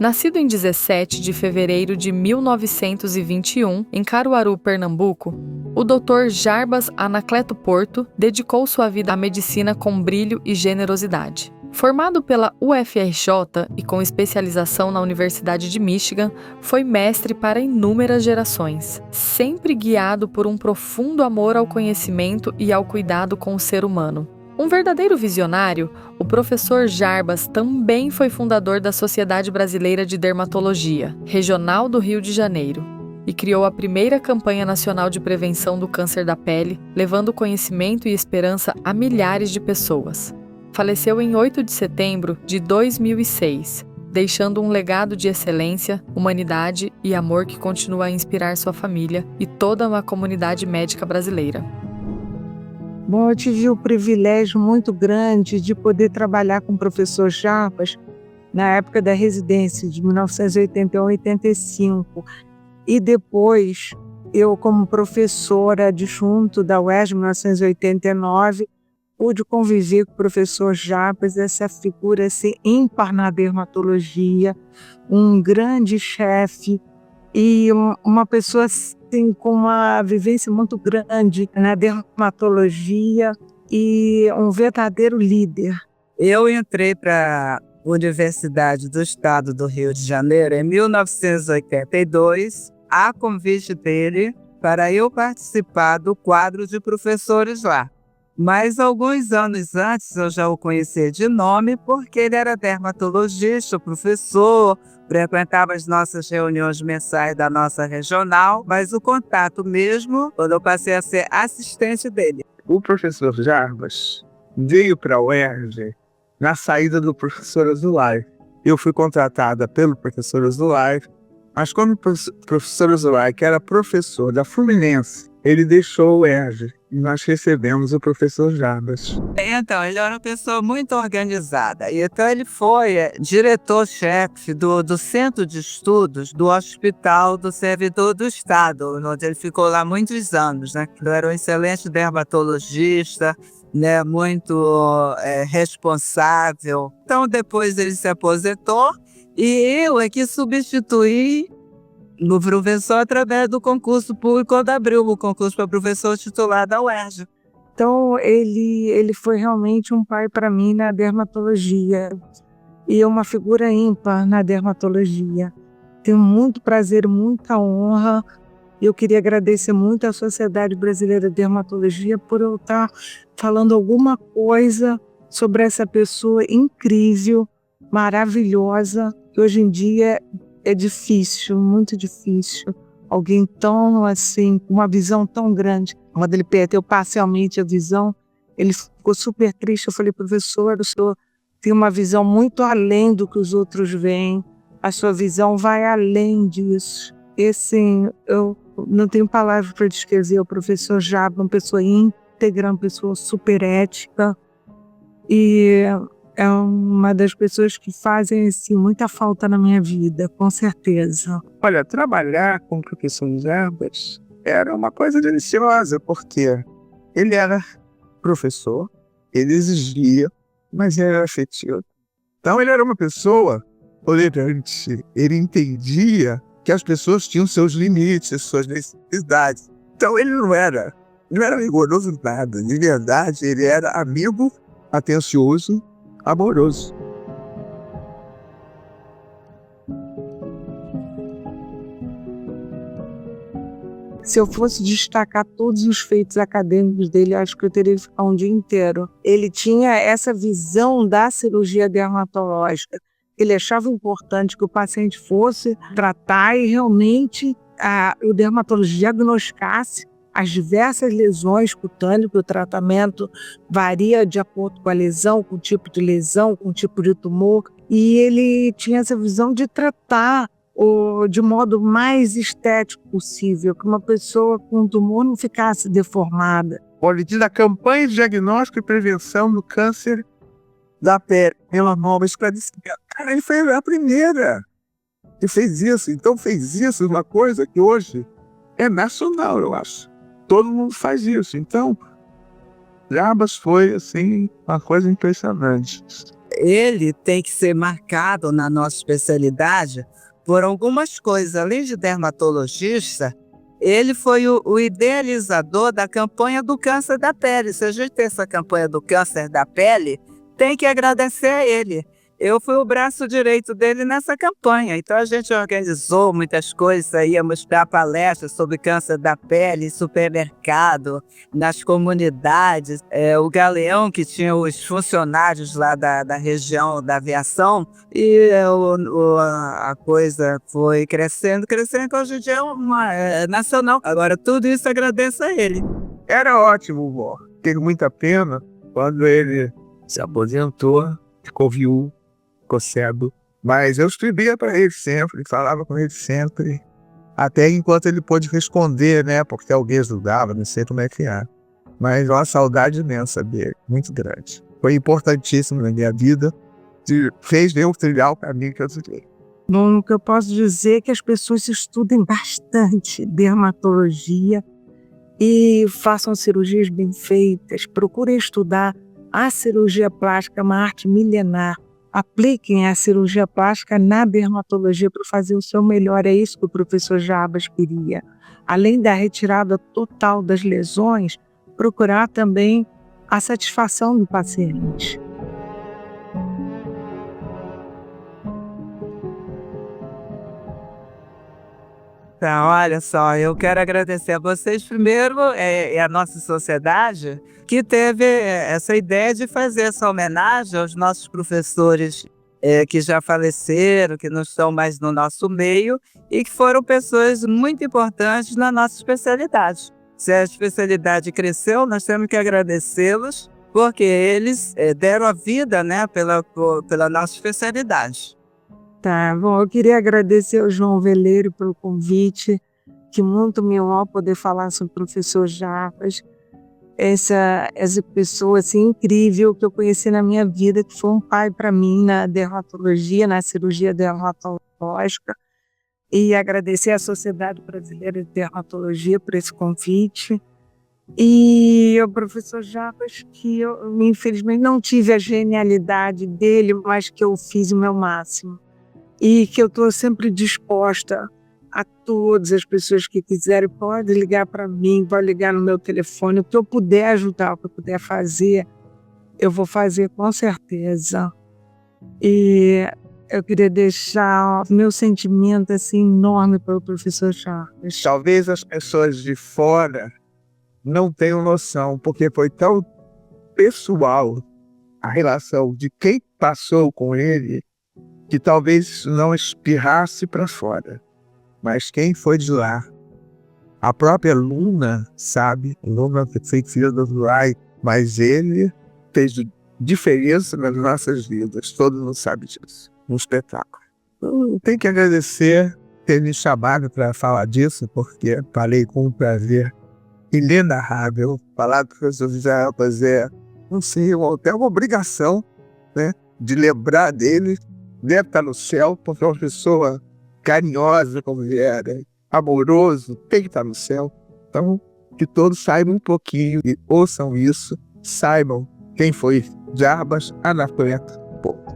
Nascido em 17 de fevereiro de 1921, em Caruaru, Pernambuco, o Dr. Jarbas Anacleto Porto dedicou sua vida à medicina com brilho e generosidade. Formado pela UFRJ e com especialização na Universidade de Michigan, foi mestre para inúmeras gerações, sempre guiado por um profundo amor ao conhecimento e ao cuidado com o ser humano. Um verdadeiro visionário, o professor Jarbas também foi fundador da Sociedade Brasileira de Dermatologia, regional do Rio de Janeiro, e criou a primeira campanha nacional de prevenção do câncer da pele, levando conhecimento e esperança a milhares de pessoas. Faleceu em 8 de setembro de 2006, deixando um legado de excelência, humanidade e amor que continua a inspirar sua família e toda uma comunidade médica brasileira. Bom, eu tive o privilégio muito grande de poder trabalhar com o professor Jarbas na época da residência de 1981 a 85. E depois, eu como professora adjunto da UERJ, em 1989, pude conviver com o professor Jarbas, essa figura assim, ímpar na dermatologia, um grande chefe e uma pessoa assim, com uma vivência muito grande na dermatologia e um verdadeiro líder. Eu entrei para a Universidade do Estado do Rio de Janeiro em 1982, a convite dele, para eu participar do quadro de professores lá. Mas alguns anos antes eu já o conhecia de nome porque ele era dermatologista, professor, frequentava as nossas reuniões mensais da nossa regional, mas o contato mesmo quando eu passei a ser assistente dele. O professor Jarbas veio para a UERJ na saída do professor Azulay. Eu fui contratada pelo professor Azulay, mas como o professor Azulay, que era professor da Fluminense, ele deixou o UERJ e nós recebemos o professor Jarbas. Então, ele era uma pessoa muito organizada. E então ele foi diretor-chefe do Centro de Estudos do Hospital do Servidor do Estado, onde ele ficou lá muitos anos, né? Ele era um excelente dermatologista, né? Muito responsável. Então, depois ele se aposentou e eu é que substituí no professor através do concurso público quando abriu o concurso para professor titular da UERJ. Então, ele foi realmente um pai para mim na dermatologia e uma figura ímpar na dermatologia. Tenho muito prazer, muita honra. Eu queria agradecer muito à Sociedade Brasileira de Dermatologia por eu estar falando alguma coisa sobre essa pessoa incrível, maravilhosa, que hoje em dia é difícil, muito difícil. Alguém tão assim, com uma visão tão grande. Quando ele perdeu parcialmente a visão, ele ficou super triste. Eu falei, professor, o senhor tem uma visão muito além do que os outros veem. A sua visão vai além disso. E assim, eu não tenho palavras para descrever o professor Jarbas, uma pessoa íntegra, uma pessoa super ética. E é uma das pessoas que fazem assim, muita falta na minha vida, com certeza. Olha, trabalhar com o professor Jarbas era uma coisa deliciosa, porque ele era professor, ele exigia, mas ele era afetivo. Então ele era uma pessoa tolerante, ele entendia que as pessoas tinham seus limites, suas necessidades. Então ele não era rigoroso nada, de verdade, ele era amigo, atencioso, amoroso. Se eu fosse destacar todos os feitos acadêmicos dele, acho que eu teria que ficar um dia inteiro. Ele tinha essa visão da cirurgia dermatológica. Ele achava importante que o paciente fosse tratar e realmente o dermatologista diagnosticasse as diversas lesões cutâneas, que o tratamento varia de acordo com a lesão, com o tipo de lesão, com o tipo de tumor. E ele tinha essa visão de tratar de modo mais estético possível, que uma pessoa com tumor não ficasse deformada. Ele diz a campanha de diagnóstico e prevenção do câncer da pele, melanoma, esclarecimento. Cara, ele foi a primeira que fez isso. Então fez isso, uma coisa que hoje é nacional, eu acho. Todo mundo faz isso. Então, Jarbas foi, assim, uma coisa impressionante. ele tem que ser marcado na nossa especialidade por algumas coisas. Além de dermatologista, ele foi o idealizador da campanha do câncer da pele. Se a gente tem essa campanha do câncer da pele, tem que agradecer a ele. Eu fui o braço direito dele nessa campanha. Então a gente organizou muitas coisas, íamos dar palestras sobre câncer da pele em supermercado, nas comunidades. O Galeão, que tinha os funcionários lá da região da aviação, e a coisa foi crescendo, que hoje em dia é nacional. Agora tudo isso agradeço a ele. Era ótimo, vó. Teve muita pena quando ele se aposentou, ficou viúvo, ficou cego. Mas eu escrevia para ele sempre, falava com ele sempre. Até enquanto ele pôde responder, né? Porque alguém ajudava, não sei como é que é. Mas uma saudade imensa dele, muito grande. Foi importantíssimo na minha vida. Fez eu trilhar o caminho que eu trilhei. Bom, o que eu posso dizer é que as pessoas estudem bastante dermatologia e façam cirurgias bem feitas. Procurem estudar a cirurgia plástica, uma arte milenar. Apliquem a cirurgia plástica na dermatologia para fazer o seu melhor. É isso que o professor Jarbas queria. Além da retirada total das lesões, procurar também a satisfação do paciente. Então, olha só, eu quero agradecer a vocês primeiro, a nossa sociedade, que teve essa ideia de fazer essa homenagem aos nossos professores que já faleceram, que não estão mais no nosso meio e que foram pessoas muito importantes na nossa especialidade. Se a especialidade cresceu, nós temos que agradecê-los, porque eles deram a vida, né, pela nossa especialidade. Tá, bom, eu queria agradecer ao João Veleiro pelo convite, que muito me honra poder falar sobre o professor Jarbas, essa pessoa assim, incrível que eu conheci na minha vida, que foi um pai para mim na dermatologia, na cirurgia dermatológica, e agradecer à Sociedade Brasileira de Dermatologia por esse convite. E o professor Jarbas, que eu infelizmente não tive a genialidade dele, mas que eu fiz o meu máximo. E que eu estou sempre disposta a todas as pessoas que quiserem, pode ligar para mim, pode ligar no meu telefone, o que eu puder ajudar, o que eu puder fazer, eu vou fazer com certeza. E eu queria deixar meu sentimento assim, enorme para o professor Jarbas. Talvez as pessoas de fora não tenham noção, porque foi tão pessoal a relação de quem passou com ele, que talvez isso não espirrasse para fora. Mas quem foi de lá? A própria Luna, sabe? Luna foi filha do Rai, mas ele fez diferença nas nossas vidas. Todo mundo sabe disso. Um espetáculo. Eu tenho que agradecer ter me chamado para falar disso, porque falei com um prazer inenarrável. Falar do professor Jarbas não sei, até uma obrigação, né, de lembrar dele. Deve estar no céu, porque é uma pessoa carinhosa como ele era, amoroso, tem que estar no céu. Então, que todos saibam um pouquinho e ouçam isso, saibam quem foi Jarbas Anacleto Porto.